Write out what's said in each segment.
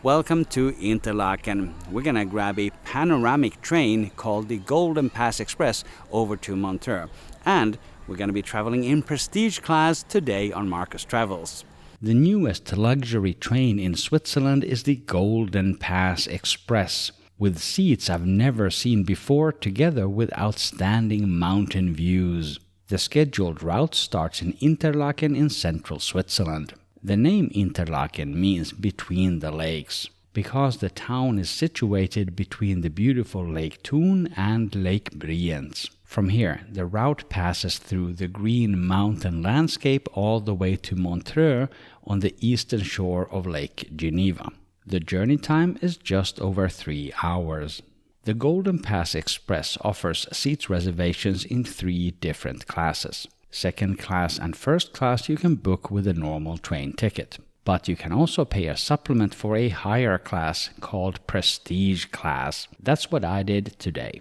Welcome to Interlaken. We're gonna grab a panoramic train called the Golden Pass Express over to Montreux. And we're gonna be traveling in prestige class today on Markus Travels. The newest luxury train in Switzerland is the Golden Pass Express, with seats I've never seen before, together with outstanding mountain views. The scheduled route starts in Interlaken in central Switzerland. The name Interlaken means between the lakes, because the town is situated between the beautiful Lake Thun and Lake Brienz. From here, the route passes through the green mountain landscape all the way to Montreux on the eastern shore of Lake Geneva. The journey time is just over 3 hours. The Golden Pass Express offers seats reservations in 3 different classes. Second class and first class you can book with a normal train ticket. But you can also pay a supplement for a higher class called Prestige Class. That's what I did today.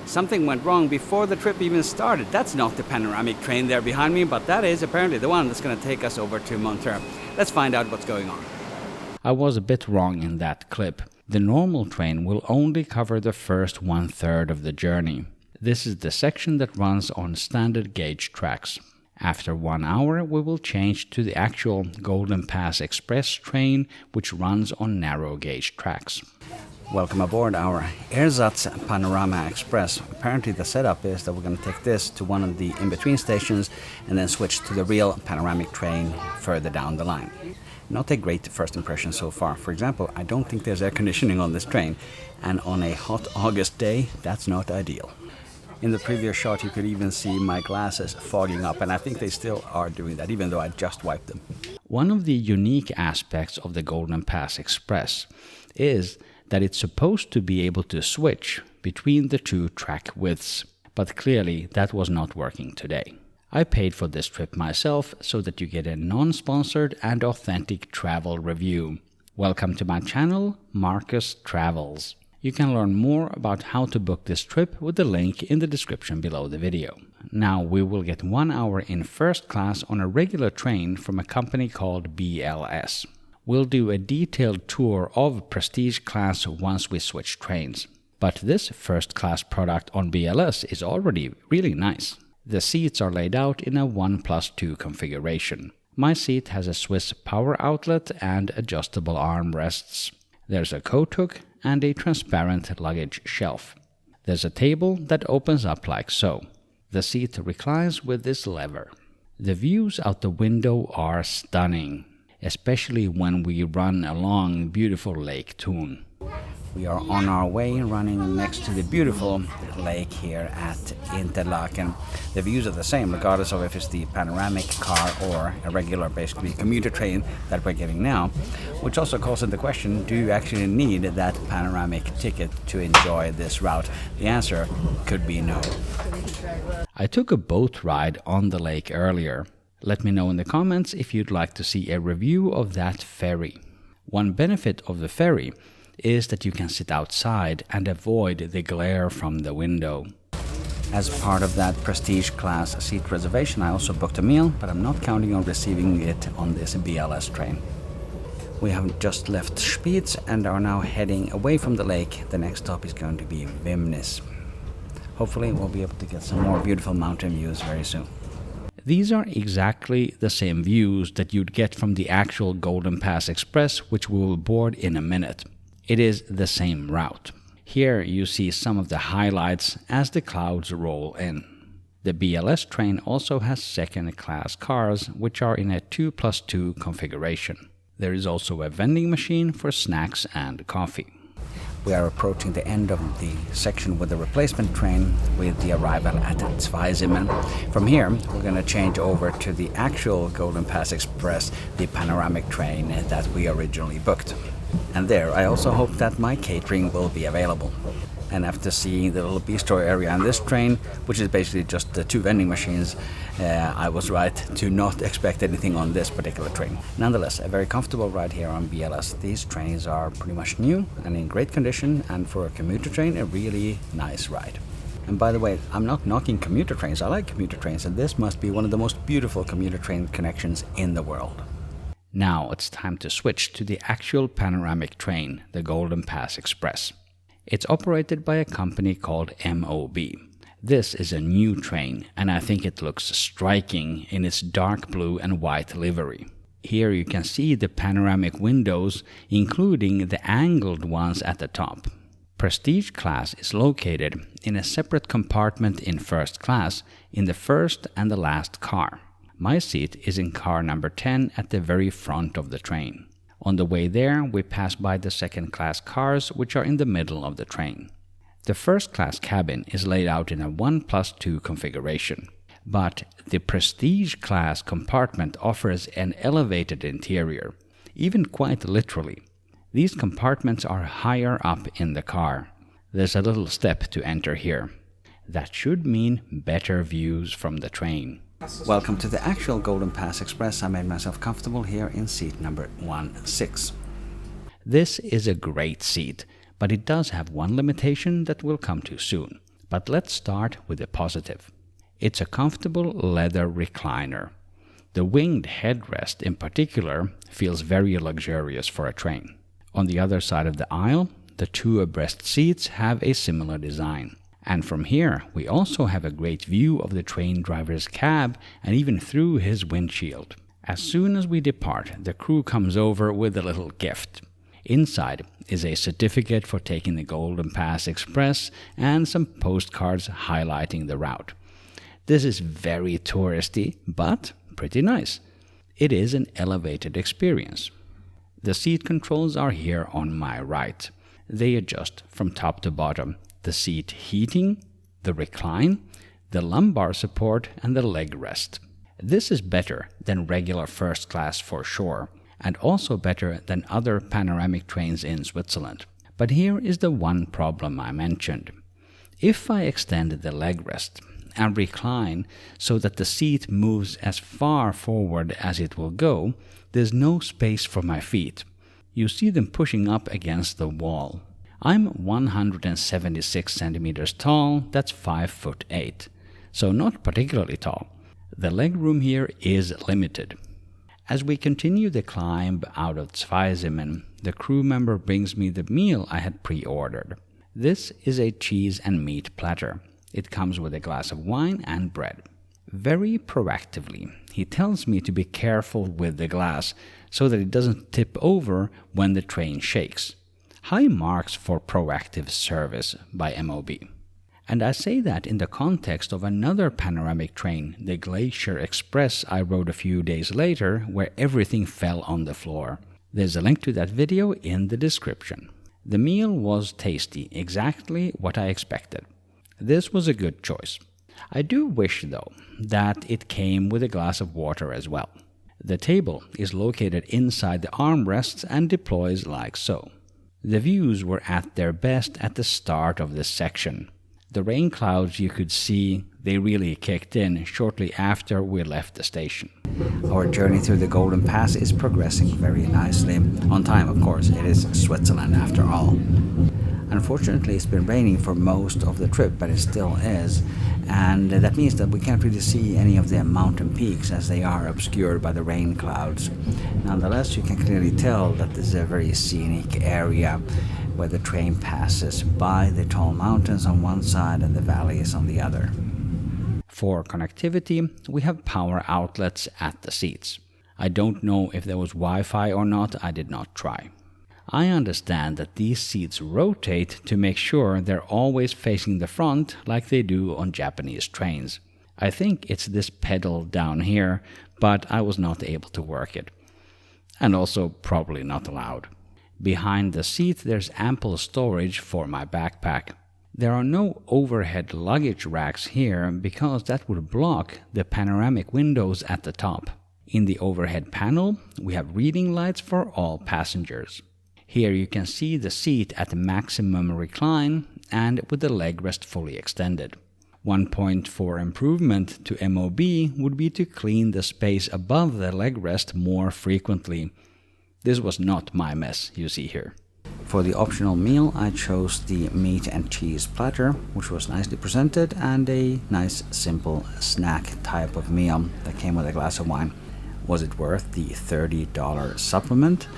Something went wrong before the trip even started. That's not the panoramic train there behind me, but that is apparently the one that's going to take us over to Montreux. Let's find out what's going on. I was a bit wrong in that clip. The normal train will only cover the first 1/3 of the journey. This is the section that runs on standard gauge tracks. After 1 hour, we will change to the actual Golden Pass Express train, which runs on narrow gauge tracks. Welcome aboard our ASUS Panorama Express. Apparently the setup is that we're going to take this to one of the in-between stations and then switch to the real panoramic train further down the line. Not a great first impression so far. For example, I don't think there's air conditioning on this train, and on a hot August day, that's not ideal. In the previous shot, you could even see my glasses fogging up, and I think they still are doing that, even though I just wiped them. One of the unique aspects of the Golden Pass Express is that it's supposed to be able to switch between the 2 track widths, but clearly that was not working today. I paid for this trip myself so that you get a non-sponsored and authentic travel review. Welcome to my channel, Markus Travels. You can learn more about how to book this trip with the link in the description below the video. Now we will get 1 hour in first class on a regular train from a company called BLS. We'll do a detailed tour of Prestige Class once we switch trains. But this first class product on BLS is already really nice. The seats are laid out in a 1+2 configuration. My seat has a Swiss power outlet and adjustable armrests. There's a coat hook and a transparent luggage shelf. There's a table that opens up like so. The seat reclines with this lever. The views out the window are stunning, especially when we run along beautiful Lake Thun. We are on our way, running next to the beautiful lake here at Interlaken. The views are the same, regardless of if it's the panoramic car or a regular, basically, commuter train that we're getting now, which also calls into question, do you actually need that panoramic ticket to enjoy this route? The answer could be no. I took a boat ride on the lake earlier. Let me know in the comments if you'd like to see a review of that ferry. One benefit of the ferry is that you can sit outside and avoid the glare from the window. As part of that Prestige Class seat reservation, I also booked a meal, but I'm not counting on receiving it on this BLS train. We have just left Spitz and are now heading away from the lake. The next stop is going to be Vimnis. Hopefully we'll be able to get some more beautiful mountain views very soon. These are exactly the same views that you'd get from the actual Golden Pass Express, which we will board in a minute. It is the same route. Here you see some of the highlights as the clouds roll in. The BLS train also has second class cars, which are in a 2+2 configuration. There is also a vending machine for snacks and coffee. We are approaching the end of the section with the replacement train with the arrival at Zweisimmen. From here, we're going to change over to the actual Golden Pass Express, the panoramic train that we originally booked. And there, I also hope that my catering will be available. And after seeing the little bistro area on this train, which is basically just the 2 vending machines, I was right to not expect anything on this particular train. Nonetheless, a very comfortable ride here on BLS. These trains are pretty much new and in great condition, and for a commuter train, a really nice ride. And by the way, I'm not knocking commuter trains. I like commuter trains, and this must be one of the most beautiful commuter train connections in the world. Now it's time to switch to the actual panoramic train, the Golden Pass Express. It's operated by a company called MOB. This is a new train, and I think it looks striking in its dark blue and white livery. Here you can see the panoramic windows, including the angled ones at the top. Prestige class is located in a separate compartment in first class in the first and the last car. My seat is in car number 10 at the very front of the train. On the way there, we pass by the second class cars, which are in the middle of the train. The first class cabin is laid out in a 1+2 configuration, but the prestige class compartment offers an elevated interior, even quite literally. These compartments are higher up in the car. There's a little step to enter here. That should mean better views from the train. Welcome to the actual Golden Pass Express. I made myself comfortable here in seat number 16. This is a great seat, but it does have one limitation that we'll come to soon. But let's start with the positive. It's a comfortable leather recliner. The winged headrest in particular feels very luxurious for a train. On the other side of the aisle, the two abreast seats have a similar design. And from here, we also have a great view of the train driver's cab and even through his windshield. As soon as we depart, the crew comes over with a little gift. Inside is a certificate for taking the Golden Pass Express and some postcards highlighting the route. This is very touristy, but pretty nice. It is an elevated experience. The seat controls are here on my right. They adjust from top to bottom. The seat heating, the recline, the lumbar support, and the leg rest. This is better than regular first class for sure, and also better than other panoramic trains in Switzerland. But here is the one problem I mentioned. If I extend the leg rest and recline so that the seat moves as far forward as it will go, there's no space for my feet. You see them pushing up against the wall. I'm 176 centimeters tall, that's 5'8", so not particularly tall. The legroom here is limited. As we continue the climb out of Zweisimmen, the crew member brings me the meal I had pre-ordered. This is a cheese and meat platter. It comes with a glass of wine and bread. Very proactively, he tells me to be careful with the glass so that it doesn't tip over when the train shakes. High marks for proactive service by MOB. And I say that in the context of another panoramic train, the Glacier Express I rode a few days later, where everything fell on the floor. There's a link to that video in the description. The meal was tasty, exactly what I expected. This was a good choice. I do wish, though, that it came with a glass of water as well. The table is located inside the armrests and deploys like so. The views were at their best at the start of this section. The rain clouds you could see, they really kicked in shortly after we left the station. Our journey through the Golden Pass is progressing very nicely. On time, of course. It is Switzerland after all. Unfortunately, it's been raining for most of the trip, but it still is. And that means that we can't really see any of the mountain peaks as they are obscured by the rain clouds. Nonetheless, you can clearly tell that this is a very scenic area where the train passes by the tall mountains on one side and the valleys on the other. For connectivity, we have power outlets at the seats. I don't know if there was Wi-Fi or not, I did not try. I understand that these seats rotate to make sure they're always facing the front like they do on Japanese trains. I think it's this pedal down here, but I was not able to work it. And also probably not allowed. Behind the seat there's ample storage for my backpack. There are no overhead luggage racks here because that would block the panoramic windows at the top. In the overhead panel, we have reading lights for all passengers. Here you can see the seat at maximum recline and with the leg rest fully extended. One point for improvement to MOB would be to clean the space above the leg rest more frequently. This was not my mess, you see here. For the optional meal, I chose the meat and cheese platter, which was nicely presented, and a nice simple snack type of meal that came with a glass of wine. Was it worth the $30 supplement?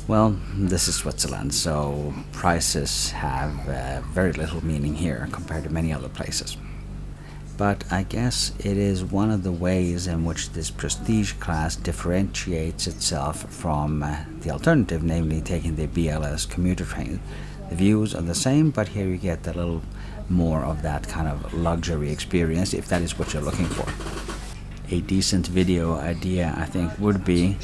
Well, this is Switzerland, so prices have very little meaning here compared to many other places. But I guess it is one of the ways in which this prestige class differentiates itself from the alternative, namely taking the BLS commuter train. The views are the same, but here you get a little more of that kind of luxury experience, if that is what you're looking for. A decent video idea, I think, would be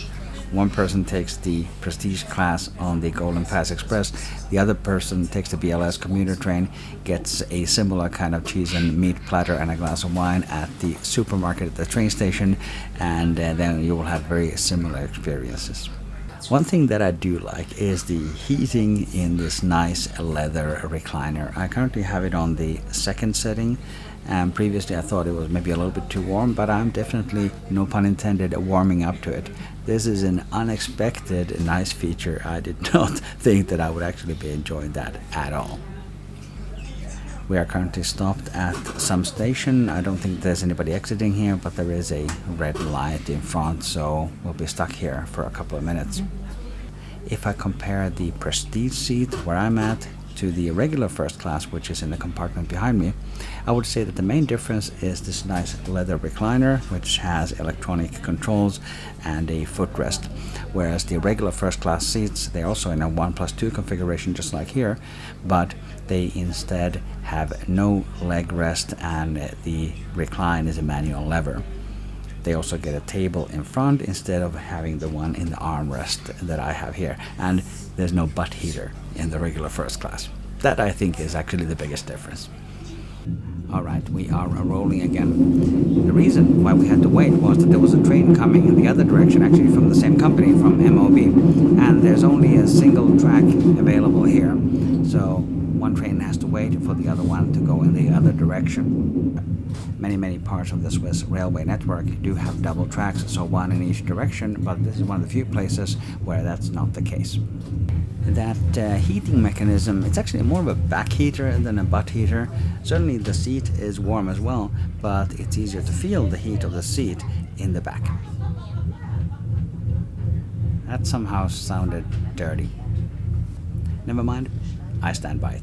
one person takes the prestige class on the Golden Pass Express, the other person takes the BLS commuter train, gets a similar kind of cheese and meat platter and a glass of wine at the supermarket at the train station, and then you will have very similar experiences. One thing that I do like is the heating in this nice leather recliner. I currently have it on the second setting, and previously I thought it was maybe a little bit too warm, but I'm definitely, no pun intended, warming up to it. This is an unexpected nice feature. I did not think that I would actually be enjoying that at all. We are currently stopped at some station. I don't think there's anybody exiting here, but there is a red light in front, so we'll be stuck here for a couple of minutes. If I compare the prestige seat where I'm at to the regular first class, which is in the compartment behind me, I would say that the main difference is this nice leather recliner, which has electronic controls and a footrest, whereas the regular first class seats, they're also in a 1+2 configuration just like here, but they instead have no leg rest and the recline is a manual lever. They also get a table in front instead of having the one in the armrest that I have here, and there's no butt heater in the regular first class. That, I think, is actually the biggest difference. Alright, we are rolling again. The reason why we had to wait was that there was a train coming in the other direction, actually from the same company, from MOB, and there's only a single track available here, so one train has to wait for the other one to go in the other direction. Many parts of the Swiss railway network do have double tracks, so one in each direction, but this is one of the few places where that's not the case. That heating mechanism, it's actually more of a back heater than a butt heater. Certainly the seat is warm as well, but it's easier to feel the heat of the seat in the back. That somehow sounded dirty. Never mind, I stand by it.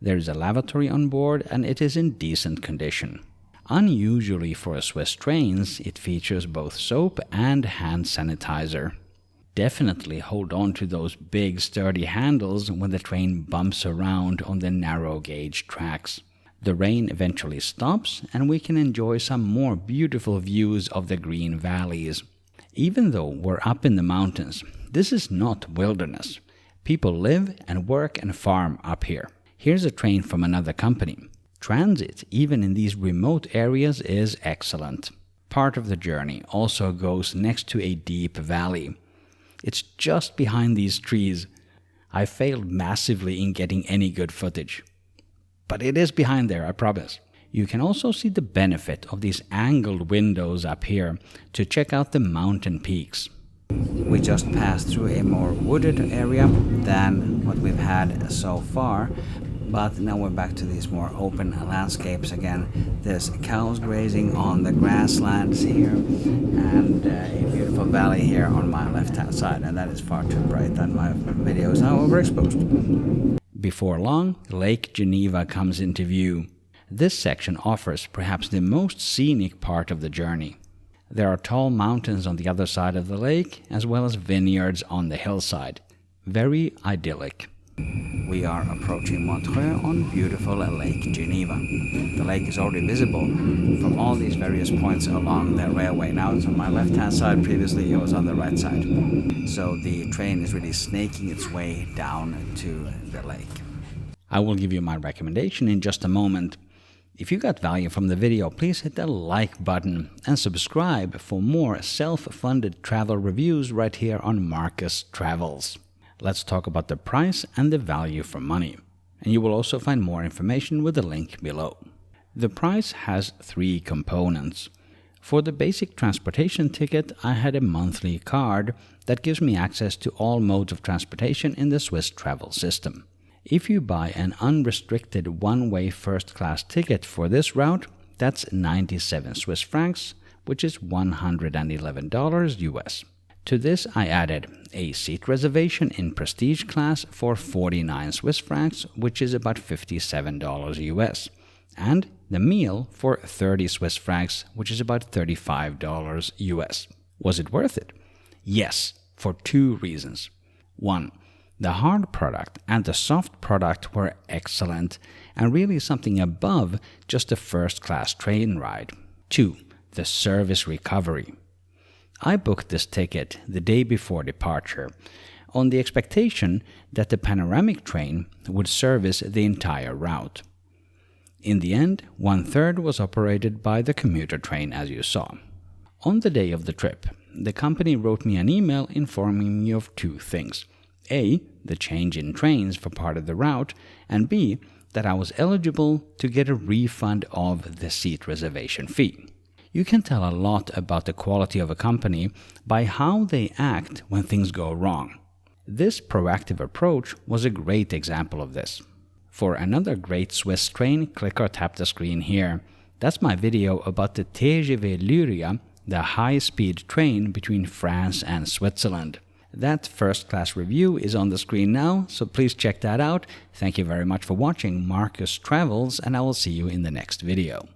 There is a lavatory on board and it is in decent condition. Unusually for Swiss trains, it features both soap and hand sanitizer. Definitely hold on to those big sturdy handles when the train bumps around on the narrow gauge tracks. The rain eventually stops and we can enjoy some more beautiful views of the green valleys. Even though we're up in the mountains, this is not wilderness. People live and work and farm up here. Here's a train from another company. Transit, even in these remote areas, is excellent. Part of the journey also goes next to a deep valley. It's just behind these trees. I failed massively in getting any good footage. But it is behind there, I promise. You can also see the benefit of these angled windows up here to check out the mountain peaks. We just passed through a more wooded area than what we've had so far, but now we're back to these more open landscapes again. There's cows grazing on the grasslands here, and a beautiful valley here on my left-hand side, and that is far too bright, and my video is now overexposed. Before long, Lake Geneva comes into view. This section offers perhaps the most scenic part of the journey. There are tall mountains on the other side of the lake, as well as vineyards on the hillside. Very idyllic. We are approaching Montreux on beautiful Lake Geneva. The lake is already visible from all these various points along the railway. Now it's on my left-hand side, previously it was on the right side. So the train is really snaking its way down to the lake. I will give you my recommendation in just a moment. If you got value from the video, please hit the like button and subscribe for more self-funded travel reviews right here on Markus Travels. Let's talk about the price and the value for money. And you will also find more information with the link below. The price has 3 components. For the basic transportation ticket, I had a monthly card that gives me access to all modes of transportation in the Swiss travel system. If you buy an unrestricted one-way first-class ticket for this route, that's 97 Swiss francs, which is $111 US. To this I added a seat reservation in prestige class for 49 Swiss francs, which is about $57 US, and the meal for 30 Swiss francs, which is about $35 US. Was it worth it? Yes, for two reasons. One, the hard product and the soft product were excellent and really something above just a first-class train ride. Two, the service recovery. I booked this ticket the day before departure on the expectation that the Panoramic train would service the entire route. In the end, 1/3 was operated by the commuter train, as you saw. On the day of the trip, the company wrote me an email informing me of two things. A, the change in trains for part of the route, and B, that I was eligible to get a refund of the seat reservation fee. You can tell a lot about the quality of a company by how they act when things go wrong. This proactive approach was a great example of this. For another great Swiss train, click or tap the screen here. That's my video about the TGV Lyria, the high-speed train between France and Switzerland. That first-class review is on the screen now, so please check that out. Thank you very much for watching Markus Travels, and I will see you in the next video.